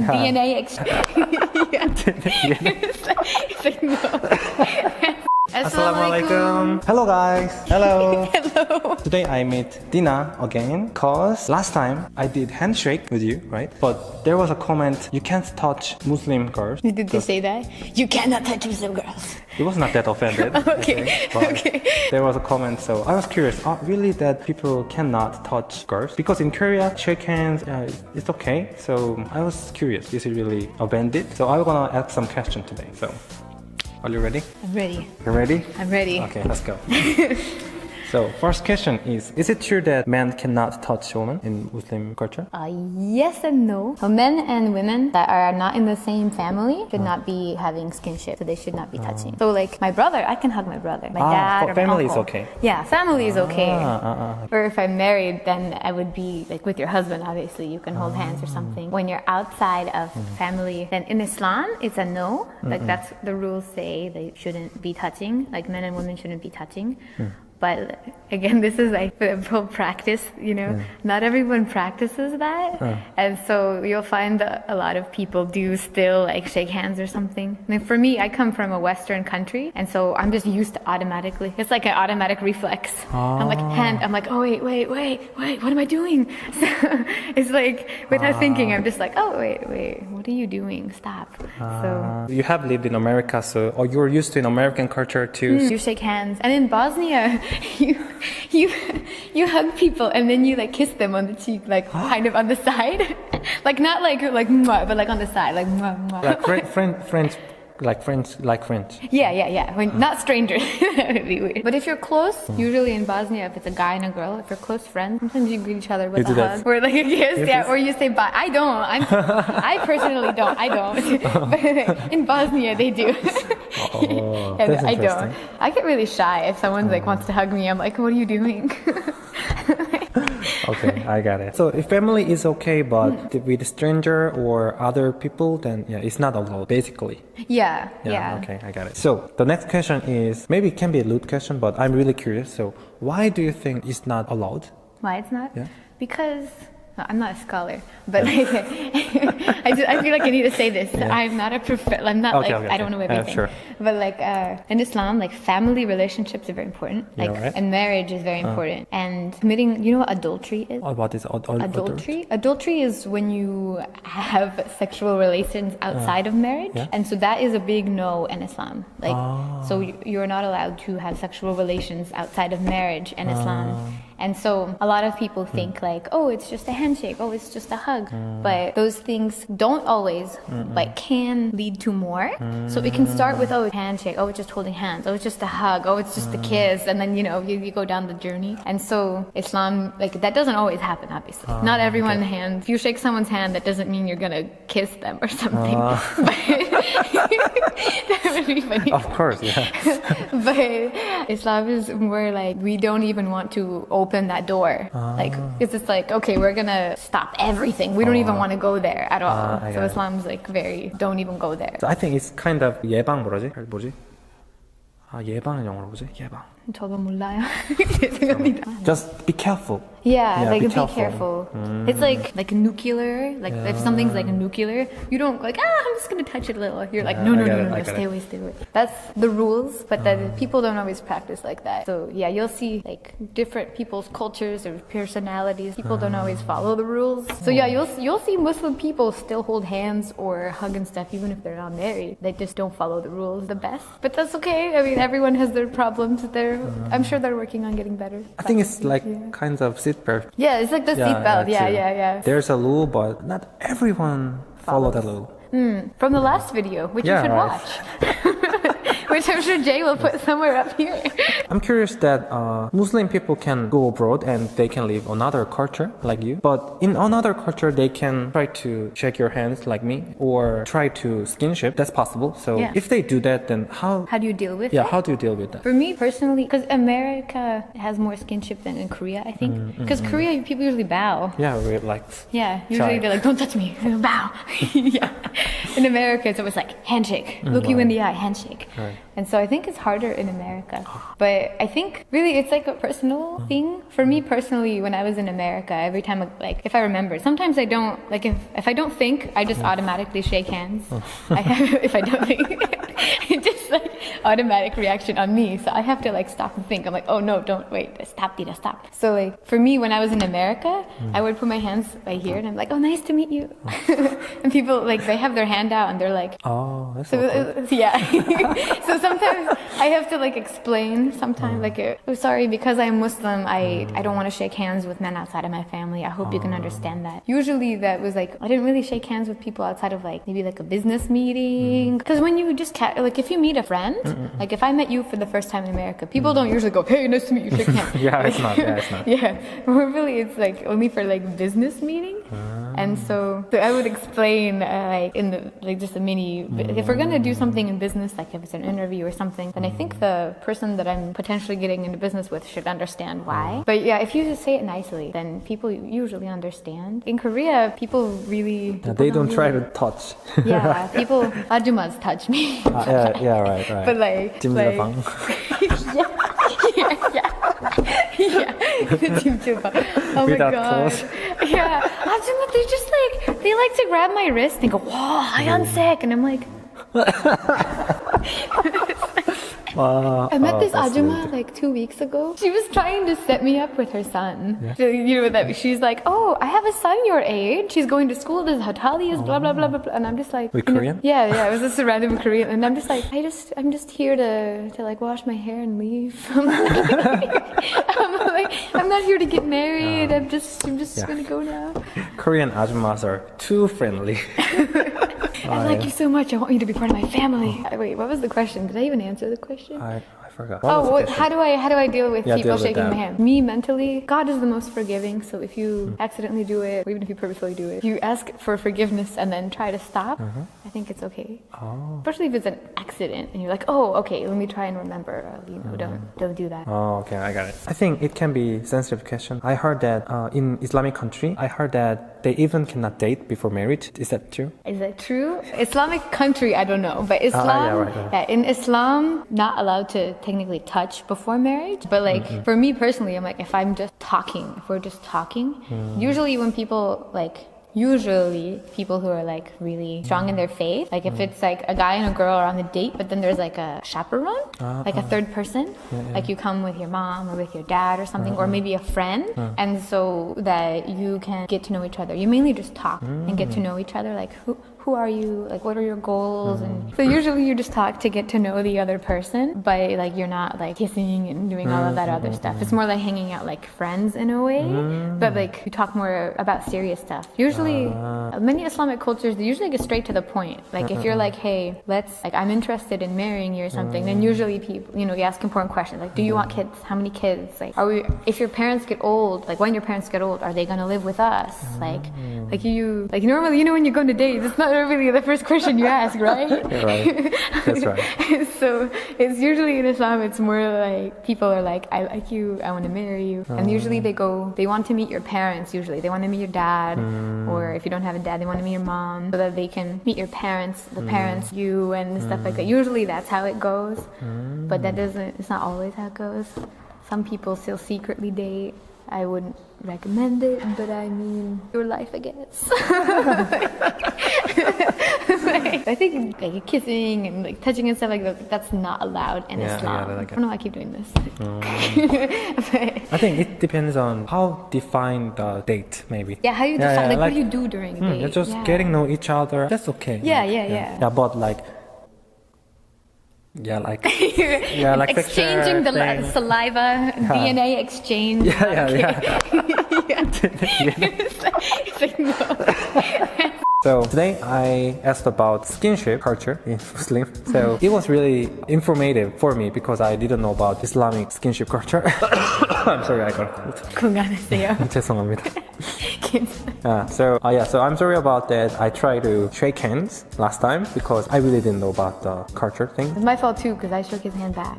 DNA It's like no. Assalamualaikum. Hello guys. Hello. Hello. Today I meet Dina again cause last time I did handshake with you, right? But there was a comment, you can't touch Muslim girls. Did they say that? You cannot touch Muslim girls. It was not that offended. Okay. Okay. There was a comment, so I was curious. Really, that people cannot touch girls? Because in Korea, shake hands, it's okay. So I was curious. Is it really offended? So I'm gonna ask some questions today. So, are you ready? I'm ready. You ready? I'm ready. Okay, let's go. So, first question is it true that men cannot touch women in Muslim culture? Yes and no. So men and women that are not in the same family should not be having skinship, so they should not be touching. So like my brother, I can hug my brother. My dad or family my uncle. is okay. Yeah, family is okay. Or if I'm married, then I would be like with your husband, obviously. You can hold hands or something. When you're outside of family, then in Islam, it's a no. Like that's the rules say they shouldn't be touching. Like men and women shouldn't be touching. But again, this is like the full practice, you know, not everyone practices that. And so you'll find that a lot of people do still like shake hands or something. Like for me, I come from a Western country. And so I'm just used to automatically. It's like an automatic reflex. I'm like, I'm like, oh, wait, what am I doing? So it's like without thinking, I'm just like, oh, wait, what are you doing? Stop. So you have lived in America, so you're used to in American culture too. you shake hands. And in Bosnia, you hug people and then you like kiss them on the cheek, like kind of on the side, like not like mwah, but like on the side, like mwah, mwah. Like French. Yeah. When, not strangers. That would be weird. But if you're close, usually in Bosnia, if it's a guy and a girl, if you're close friends, sometimes you greet each other with a hug or like a kiss, or you say bye. I personally don't. But in Bosnia, they do. That's I don't. I get really shy if someone like wants to hug me. I'm like, what are you doing? Okay, I got it. So if family is okay, but with a stranger or other people, then it's not allowed, basically. Yeah. Okay, I got it. So the next question is, maybe it can be a lewd question, but I'm really curious. So why do you think it's not allowed? Why it's not? Yeah. Because I'm not a scholar, but like, I feel like I need to say this. Yeah. I'm not a I'm not okay. I don't know everything. Sure. But like in Islam, like family relationships are very important. Like and marriage is very important. And committing, you know what adultery is? What is adultery? Adultery is when you have sexual relations outside of marriage, and so that is a big no in Islam. Like so you're not allowed to have sexual relations outside of marriage in Islam. And so a lot of people think like, oh, it's just a handshake, oh, it's just a hug. But those things don't always, like can lead to more. So it can start with, oh, handshake, oh, it's just holding hands, oh, it's just a hug, oh, it's just a kiss. And then, you go down the journey. And so Islam, like that doesn't always happen, obviously. Not everyone if you shake someone's hand, that doesn't mean you're going to kiss them or something. That would be funny. Of course, yeah. But Islam is more like, we don't even want to open that door. Like, it's just like, okay, we're gonna stop everything. We don't even want to go there at all. So Islam's like don't even go there. So I think it's kind of 예방 뭐지? 예방은 영어로 뭐지? 예방. 저도 몰라요. 죄송합니다. Just be careful. Yeah, like be careful. It's like nuclear. Like if something's like nuclear, you don't like I'm just gonna touch it a little. You're like no, stay away. That's the rules, but then people don't always practice like that. So yeah, you'll see like different people's cultures or personalities. People don't always follow the rules. So yeah, you'll see Muslim people still hold hands or hug and stuff even if they're not married. They just don't follow the rules the best. But that's okay. I mean, everyone has their problems. I'm sure they're working on getting better. I think it's like kind of seatbelt. Yeah, it's like the seatbelt. Yeah. There's a rule, but not everyone follow the rule. From the last video, which you should watch. Which I'm sure Jay will put somewhere up here. I'm curious that Muslim people can go abroad and they can live another culture like you. But in another culture, they can try to shake your hands like me or try to skinship. That's possible. So if they do that, then how do you deal with it? Yeah, how do you deal with that? For me personally, because America has more skinship than in Korea, I think. Because Korea, people usually bow. Yeah, we're like usually they're like, don't touch me, bow. Yeah. In America, it's always like handshake, look you in the eye, handshake. Right. And so I think it's harder in America. But I think really it's like a personal thing. For me personally, when I was in America, every time, like, if I remember, sometimes I don't, like, if I don't think, I just automatically shake hands. If I don't think, it's just like automatic reaction on me. So I have to like stop and think. I'm like, oh no, don't wait, stop, Dita, stop. So like for me, when I was in America, I would put my hands right here and I'm like, oh, nice to meet you. And people like, they have their hand out and they're like, oh, that's so, awkward. yeah. So sometimes I have to like explain sometimes like, oh, sorry, because I'm Muslim, I don't want to shake hands with men outside of my family. I hope you can understand that. Usually that was like, I didn't really shake hands with people outside of like maybe like a business meeting. Because when you just like if you meet a friend, like if I met you for the first time in America, people don't usually go, hey, nice to meet you, shake hands. Yeah, it's not. Yeah, it's not. Yeah, really, it's like only for like business meeting. And so I would explain like in the like just a mini. If we're gonna do something in business, like if it's an interview or something, then I think the person that I'm potentially getting into business with should understand why. But yeah, if you just say it nicely, then people usually understand. In Korea, people really They don't try to touch. Yeah, people ajumas touch me. Yeah, right. But like, 찜질방. yeah. Oh my Without god. clothes. Yeah. Ajuma, they just like, they like to grab my wrist and go, wow, hayansek. And I'm like, I met this ajuma like 2 weeks ago. She was trying to set me up with her son. Yeah. So, you know that she's like, oh, I have a son your age. He's going to school. This Hatali is blah blah blah blah blah. And I'm just like, Wait, Korean? Yeah. I was just surrounded with Korean, and I'm just like, I'm just here to like wash my hair and leave. I'm like, I'm not here to get married. I'm just gonna go now. Korean ajumas are too friendly. I like you so much. I want you to be part of my family. Wait, what was the question? Did I even answer the question? I forgot. How do I deal with people deal with shaking that. my hand? Me mentally, God is the most forgiving. So if you accidentally do it, or even if you purposefully do it, you ask for forgiveness and then try to stop. I think it's okay. Especially if it's an accident and you're like, oh, okay, let me try and remember. Don't do that. Oh, okay, I got it. I think it can be sensitive question. I heard that in Islamic country, I heard that they even cannot date before marriage. Is that true? Is that true? Islamic country, I don't know, but Islam, right. in Islam, not allowed to technically touch before marriage. But like for me personally, I'm like, if we're just talking, usually when people like. Usually people who are like really strong in their faith, like if it's like a guy and a girl are on a date, but then there's like a chaperone, like a third person, like you come with your mom or with your dad or something, or maybe a friend, and so that you can get to know each other. You mainly just talk and get to know each other, like who are you, like what are your goals, and so usually you just talk to get to know the other person, but like you're not like kissing and doing all of that other stuff. It's more like hanging out like friends in a way, but like you talk more about serious stuff. Usually many Islamic cultures, they usually get straight to the point. Like if you're like, hey, I'm interested in marrying you or something, then usually people, you ask important questions like, do you want kids? How many kids? Like, if your parents get old, like when your parents get old, are they gonna live with us? Like normally, when you go on a date, it's not really the first question you ask, right? Yeah, right. That's right. So it's usually in Islam, it's more like people are like, I like you, I want to marry you, and usually they want to meet your parents. Usually they want to meet your dad, or if you don't have a dad, they want to meet your mom, so that they can meet your parents, the parents, you, and stuff like that. Usually that's how it goes, but it's not always how it goes. Some people still secretly date. I wouldn't recommend it, but I mean, your life, I guess. I think like kissing and like touching and stuff like that, that's not allowed in Islam. I don't know why I keep doing this. I think it depends on how define the date, maybe. Yeah, how you define, what do you do during a date? Just getting to know each other, that's okay. Yeah, but like exchanging the saliva, DNA exchange. It's like, no. So today I asked about skinship culture in Muslim. So it was really informative for me because I didn't know about Islamic skinship culture. I'm sorry, I got a cold. 건강하세요. 죄송합니다. So I'm sorry about that. I tried to shake hands last time because I really didn't know about the culture thing. It's my fault too because I shook his hand back.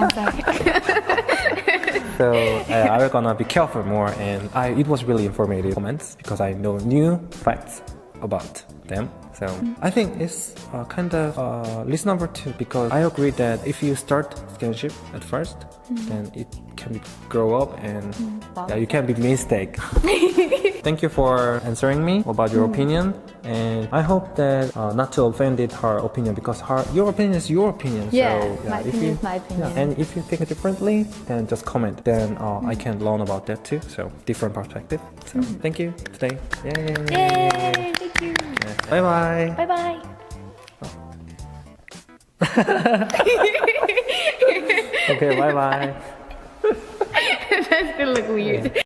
I'm sorry. So I'm gonna be careful more, and it was really informative comments because I know new facts about them. So I think it's kind of reasonable too, because I agree that if you start friendship at first, then it can grow up and yeah, you can be mistake. Thank you for answering me about your opinion, and I hope that not to offended her opinion, because your opinion is your opinion. Yeah, so, my opinion is my opinion. Yeah, and if you think differently, then just comment. Then I can learn about that too. So different perspective. So thank you today. Yay! Yay! Thank you. Yeah. Bye bye. Bye bye. Okay, bye bye. That's gonna look weird.